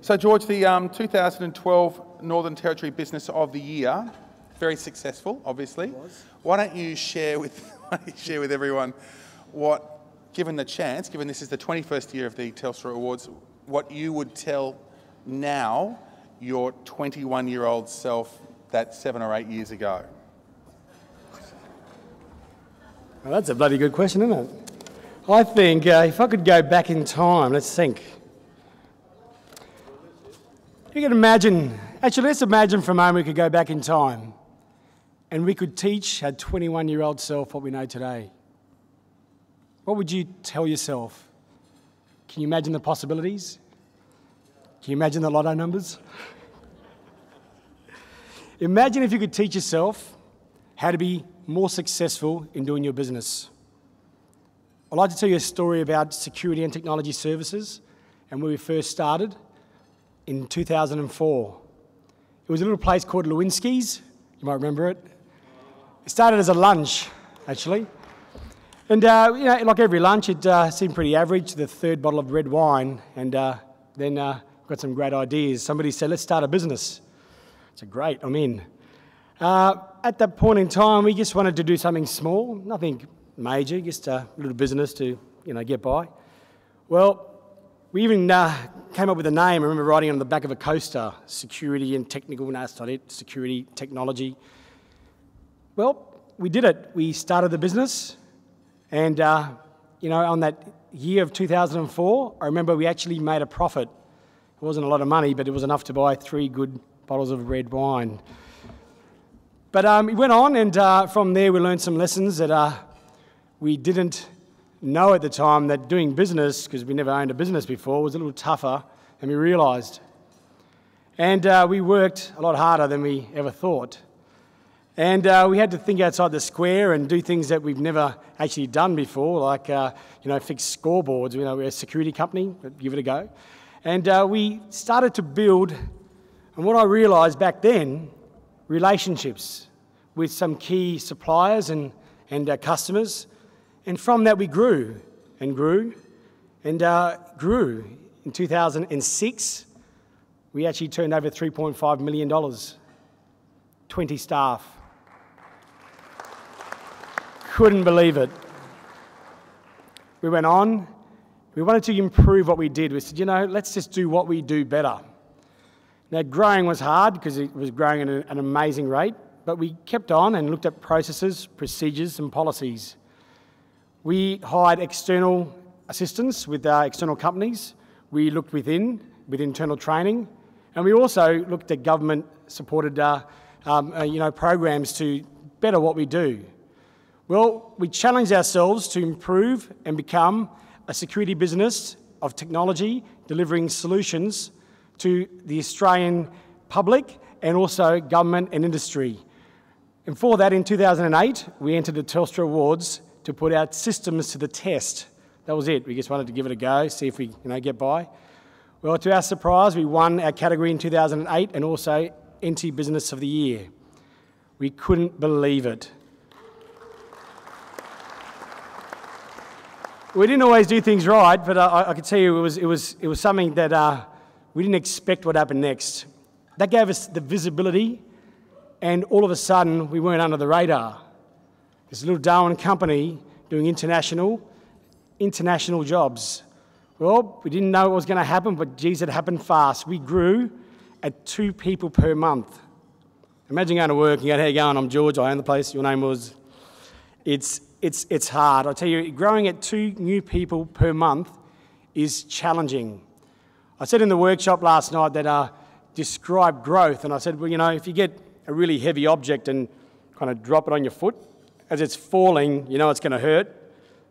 So George, the 2012 Northern Territory Business of the Year, very successful, obviously. It was. Why don't you share with everyone what, given the chance, given this is the 21st year of the Telstra Awards, what you would tell now your 21-year-old self that 7 or 8 years ago? Well, that's a bloody good question, isn't it? I think if I could go back in time, let's think. You can imagine, actually let's imagine for a moment we could go back in time and we could teach our 21-year-old self what we know today. What would you tell yourself? Can you imagine the possibilities? Can you imagine the lotto numbers? Imagine if you could teach yourself how to be more successful in doing your business. I'd like to tell you a story about security and technology services and where we first started in 2004. It was a little place called Lewinsky's. You might remember it. It started as a lunch, actually. And, like every lunch, it seemed pretty average, the third bottle of red wine, and then got some great ideas. Somebody said, let's start a business. I said, great, I'm in. At that point in time, we just wanted to do something small, nothing major, just a little business to, get by. Well, we even came up with a name. I remember writing on the back of a coaster, security and technical, no, that's not it, security, technology. Well, we did it. We started the business, and, on that year of 2004, I remember we actually made a profit. It wasn't a lot of money, but it was enough to buy 3 good bottles of red wine. But it went on, and from there we learned some lessons that we didn't know at the time, that doing business, because we never owned a business before, was a little tougher than we realised. And we worked a lot harder than we ever thought. And we had to think outside the square and do things that we've never actually done before, like fix scoreboards. We're a security company, but give it a go. And we started to build, and what I realised back then, relationships with some key suppliers and customers. And from that we grew and grew and grew. In 2006, we actually turned over $3.5 million, 20 staff. Couldn't believe it. We went on. We wanted to improve what we did. We said, let's just do what we do better. Now, growing was hard because it was growing at an amazing rate, but we kept on and looked at processes, procedures, and policies. We hired external assistance with external companies. We looked with internal training, and we also looked at government-supported programs to better what we do. Well, we challenged ourselves to improve and become a security business of technology, delivering solutions to the Australian public and also government and industry. And for that, in 2008, we entered the Telstra Awards to put our systems to the test. That was it. We just wanted to give it a go, see if we get by. Well, to our surprise, we won our category in 2008 and also NT Business of the Year. We couldn't believe it. We didn't always do things right, but I can tell you it was something that we didn't expect what happened next. That gave us the visibility, and all of a sudden we weren't under the radar. This little Darwin company doing international jobs. Well, we didn't know what was going to happen, but geez, it happened fast. We grew at 2 people per month. Imagine going to work and you go, how you going? I'm George, I own the place, your name was. It's hard. I tell you, growing at 2 new people per month is challenging. I said in the workshop last night that describe growth, and I said, well, if you get a really heavy object and kind of drop it on your foot, as it's falling, it's going to hurt.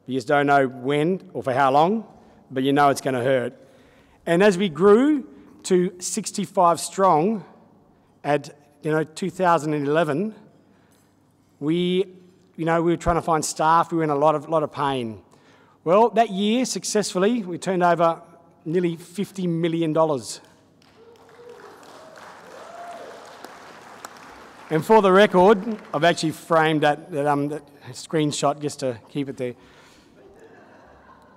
You just don't know when or for how long, but it's going to hurt. And as we grew to 65 strong at 2011, we were trying to find staff. We were in a lot of pain. Well, that year, successfully, we turned over nearly $50 million. And for the record, I've actually framed that screenshot just to keep it there.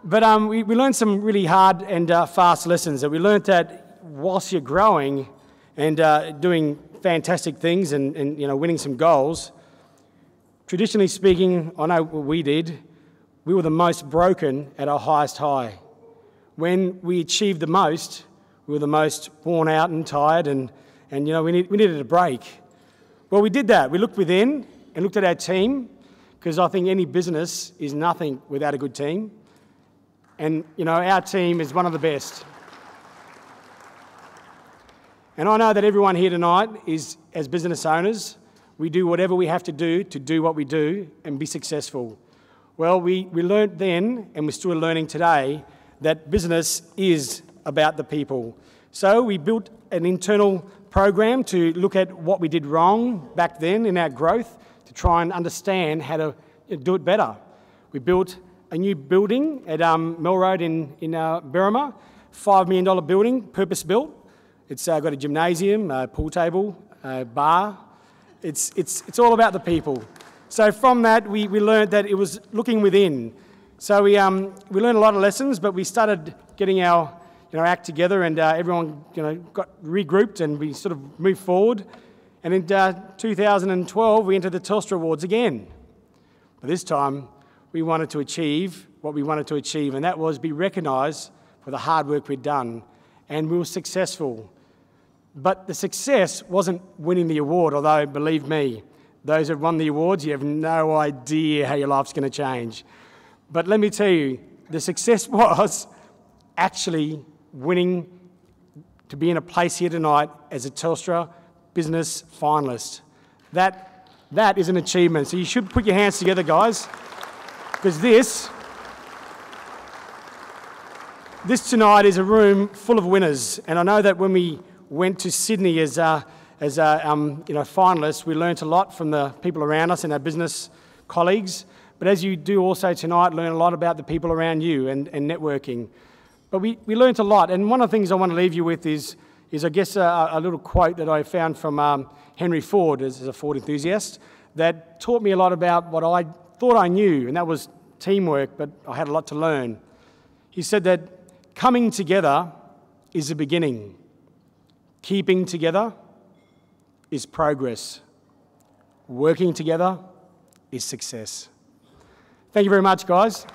But we learned some really hard and fast lessons. That we learned that whilst you're growing and doing fantastic things and winning some goals, traditionally speaking, I know what we did, we were the most broken at our highest high. When we achieved the most, we were the most worn out and tired, and we needed a break. Well, we did that. We looked within and looked at our team, because I think any business is nothing without a good team. And, our team is one of the best. And I know that everyone here tonight is, as business owners, we do whatever we have to do what we do and be successful. Well, we learned then, and we're still learning today, that business is about the people. So we built an internal program to look at what we did wrong back then in our growth, to try and understand how to do it better. We built a new building at Mill Road in Berrima, $5 million building, purpose-built. It's got a gymnasium, a pool table, a bar. It's all about the people. So from that, we learned that it was looking within. So we learned a lot of lessons, but we started getting our act together, and everyone got regrouped, and we sort of moved forward. And in 2012, we entered the Telstra Awards again. But this time, we wanted to achieve what we wanted to achieve, and that was be recognised for the hard work we'd done. And we were successful. But the success wasn't winning the award, although, believe me, those who have won the awards, you have no idea how your life's going to change. But let me tell you, the success was actually winning to be in a place here tonight as a Telstra Business Finalist. That is an achievement. So you should put your hands together, guys, because this tonight is a room full of winners. And I know that when we went to Sydney as finalists, we learnt a lot from the people around us and our business colleagues. But as you do also tonight, learn a lot about the people around you and networking. But we learnt a lot. And one of the things I want to leave you with is I guess a little quote that I found from Henry Ford, as a Ford enthusiast, that taught me a lot about what I thought I knew, and that was teamwork, but I had a lot to learn. He said that coming together is the beginning. Keeping together is progress. Working together is success. Thank you very much, guys.